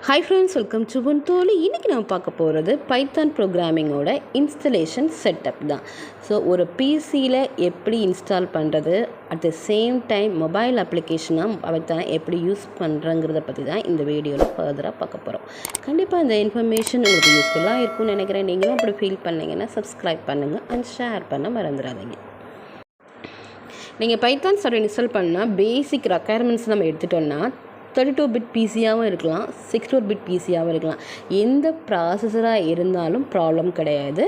Hi friends, welcome to Buntholi. இன்னைக்கு நம்ம பார்க்க போகிறது பைத்தான் ப்ரோக்ராமிங்கோட இன்ஸ்டலேஷன் செட்டப் தான். ஸோ ஒரு பிசியில் எப்படி இன்ஸ்டால் பண்ணுறது, at the same time mobile அப்ளிகேஷனாக பைத்தான் எப்படி யூஸ் பண்ணுறங்கிறத பற்றி தான் இந்த வீடியோவில் ஃபர்தராக பார்க்க போகிறோம். கண்டிப்பாக இந்த இன்ஃபர்மேஷன் உங்களுக்கு யூஸ்ஃபுல்லாக இருக்கும்னு நினைக்கிறேன். நீங்களும் அப்படி ஃபீல் பண்ணிங்கன்னா சப்ஸ்கிரைப் பண்ணுங்கள் அண்ட் ஷேர் பண்ண மறந்துடாதீங்க. நீங்கள் பைத்தான் சாஃப்ட்வேர் இன்ஸ்டால் பண்ணால் பேசிக் ரெக்குயர்மெண்ட்ஸ் நம்ம எடுத்துட்டோம்னா 32 பிட் பிசியாகவும் இருக்கலாம், 64 பிட் பிசியாகவும் இருக்கலாம். எந்த ப்ராசஸராக இருந்தாலும் ப்ராப்ளம் கிடையாது.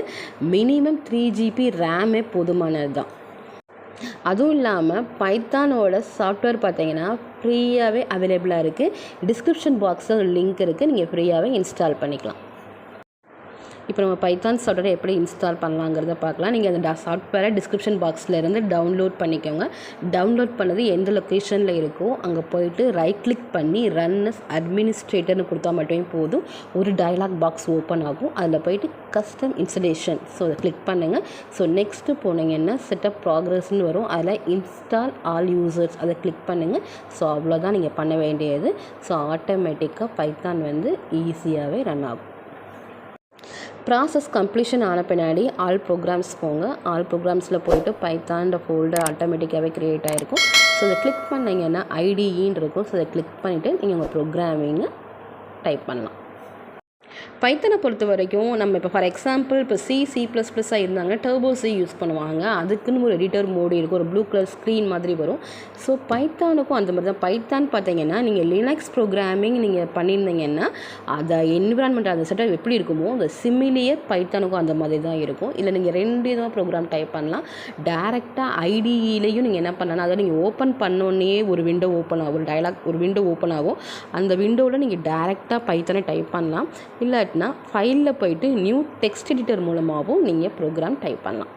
மினிமம் 3 GB ரேமே போதுமானது தான். அதுவும் இல்லாமல் பைத்தானோட சாஃப்ட்வேர் பார்த்தீங்கன்னா ஃப்ரீயாகவே அவைலபிளாக இருக்குது. டிஸ்கிரிப்ஷன் பாக்ஸில் லிங்க் இருக்குது, நீங்கள் ஃப்ரீயாகவே இன்ஸ்டால் பண்ணிக்கலாம். இப்போ நம்ம பைத்தான் சாஃப்ட்வேரை எப்படி இன்ஸ்டால் பண்ணலாங்கிறத பார்க்கலாம். நீங்கள் அந்த சாஃப்ட்வேரை டிஸ்கிரிப்ஷன் பாக்ஸில் இருந்து டவுன்லோட் பண்ணிக்கோங்க. டவுன்லோட் பண்ணது எந்த லொக்கேஷனில் இருக்கோ அங்கே போயிட்டு ரைட் கிளிக் பண்ணி ரன் அஸ் அட்மினிஸ்ட்ரேட்டர்னு கொடுத்தா மட்டுமே போதும். ஒரு டயலாக் பாக்ஸ் ஓப்பன் ஆகும். அதில் போயிட்டு கஸ்டம் இன்ஸ்டலேஷன் அதை கிளிக் பண்ணுங்கள். ஸோ நெக்ஸ்ட்டு போனீங்கன்னா செட்டப் ப்ராக்ரஸ்ன்னு வரும். அதில் இன்ஸ்டால் ஆல் யூசர்ஸ் அதை கிளிக் பண்ணுங்கள். ஸோ அவ்வளோதான் நீங்கள் பண்ண வேண்டியது. ஸோ ஆட்டோமேட்டிக்காக பைத்தான் ஈஸியாகவே ரன் ஆகும். ப்ராசஸ் கம்ப்ளீஷன் ஆன பின்னாடி ஆல் ப்ரோக்ராம்ஸ் போங்க. ஆல் ப்ரோக்ராம்ஸில் போய்ட்டு பைத்தான்ற ஃபோல்டர் ஆட்டோமேட்டிக்காகவே க்ரியேட் ஆகிருக்கும். ஸோ அதை கிளிக் பண்ணிங்கன்னா ஐடின்னு இருக்கும். ஸோ அதை கிளிக் பண்ணிவிட்டு நீங்கள் உங்கள் ப்ரோக்ராமிங்கை டைப் பண்ணலாம். பைத்தனை பொறுத்த வரைக்கும் நம்ம இப்போ ஃபார் எக்ஸாம்பிள் இப்போ C++ஆக இருந்தாங்கன்னா டர்போ C யூஸ் பண்ணுவாங்க. அதுக்குன்னு ஒரு எடிட்டர் மோடு இருக்கும், ஒரு ப்ளூ கலர் ஸ்க்ரீன் மாதிரி வரும். ஸோ பைத்தானுக்கும் அந்த மாதிரி தான். பைத்தான் பார்த்தீங்கன்னா நீங்கள் லினக்ஸ் ப்ரோக்ராமிங் நீங்கள் பண்ணியிருந்தீங்கன்னா அதை என்விரான்மெண்ட் அந்த செட்டப் எப்படி இருக்குமோ அந்த சிமிலியர் பைத்தானுக்கும் அந்த மாதிரி தான் இருக்கும். இல்லை நீங்கள் 2 விதமாக ப்ரோக்ராம் டைப் பண்ணலாம். டேரெக்டாக ஐடியிலையும் நீங்கள் என்ன பண்ணலாம், அதை நீங்கள் ஓப்பன் பண்ணோன்னே ஒரு விண்டோ ஓப்பன் ஆகும், ஒரு டயலாக் ஒரு விண்டோ ஓப்பன் ஆகும். அந்த விண்டோவில் நீங்கள் டேரெக்டாக பைத்தானை டைப் பண்ணலாம். இல்லாட்டினா ஃபைலில் போய்ட்டு நியூ டெக்ஸ்ட் எடிட்டர் மூலமாகவும் நீங்கள் ப்ரோக்ராம் டைப் பண்ணலாம்.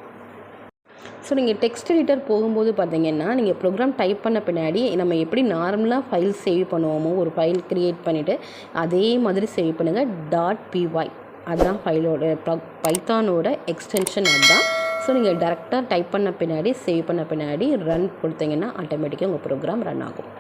ஸோ நீங்கள் டெக்ஸ்ட் எடிட்டர் போகும்போது பார்த்தீங்கன்னா நீங்கள் ப்ரோக்ராம் டைப் பண்ண பின்னாடி நம்ம எப்படி நார்மலாக ஃபைல் சேவ் பண்ணுவோமோ ஒரு ஃபைல் க்ரியேட் பண்ணிவிட்டு அதே மாதிரி சேவ் பண்ணுங்கள். .py அதுதான் ஃபைலோட பைத்தானோட எக்ஸ்டென்ஷன் அதுதான். ஸோ நீங்கள் டேரெக்டாக டைப் பண்ண பின்னாடி சேவ் பண்ண பின்னாடி ரன் கொடுத்தீங்கன்னா ஆட்டோமேட்டிக்காக உங்கள் ப்ரோக்ராம் ரன் ஆகும்.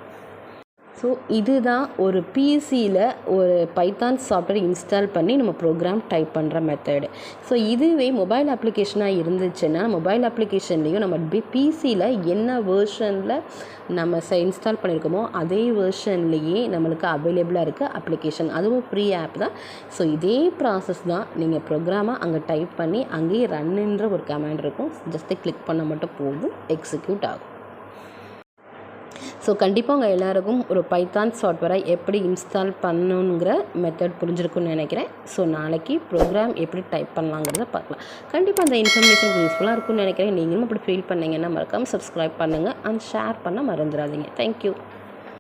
ஸோ இதுதான் ஒரு பிசியில் ஒரு பைத்தான் சாஃப்ட்வேர் இன்ஸ்டால் பண்ணி நம்ம ப்ரோக்ராம் டைப் பண்ணுற மெத்தடு. ஸோ இதுவே மொபைல் அப்ளிகேஷனாக இருந்துச்சுன்னா மொபைல் அப்ளிகேஷன்லேயும் நம்ம பிசியில் என்ன வேர்ஷனில் நம்ம இன்ஸ்டால் பண்ணியிருக்கோமோ அதே வேர்ஷன்லேயே நம்மளுக்கு அவைலபிளாக இருக்குது அப்ளிகேஷன். அதுவும் ஃப்ரீ ஆப் தான். ஸோ இதே ப்ராசஸ் தான். நீங்கள் ப்ரோக்ராமாக அங்கே டைப் பண்ணி அங்கேயே ரன்னுன்ற ஒரு கமாண்ட் இருக்கும். ஜஸ்ட்டு கிளிக் பண்ண மட்டும் போதும், எக்ஸிக்யூட் ஆகும். ஸோ கண்டிப்பாக உங்கள் எல்லாருக்கும் ஒரு பைத்தான் சாஃப்ட்வேரை எப்படி இன்ஸ்டால் பண்ணணுங்கிற மெத்தட் புரிஞ்சிருக்குன்னு நினைக்கிறேன். ஸோ நாளைக்கு ப்ரோக்ராம் எப்படி டைப் பண்ணலாங்கிறத பார்க்கலாம். கண்டிப்பாக அந்த இன்ஃபர்மேஷன் யூஸ்ஃபுல்லாக இருக்கும்னு நினைக்கிறேன். நீங்களும் அப்படி ஃபீல் பண்ணிங்கன்னா மறக்காமல் சப்ஸ்கிரைப் பண்ணுங்கள் அண்ட் ஷேர் பண்ண மறந்துடாதீங்க. தேங்க்யூ.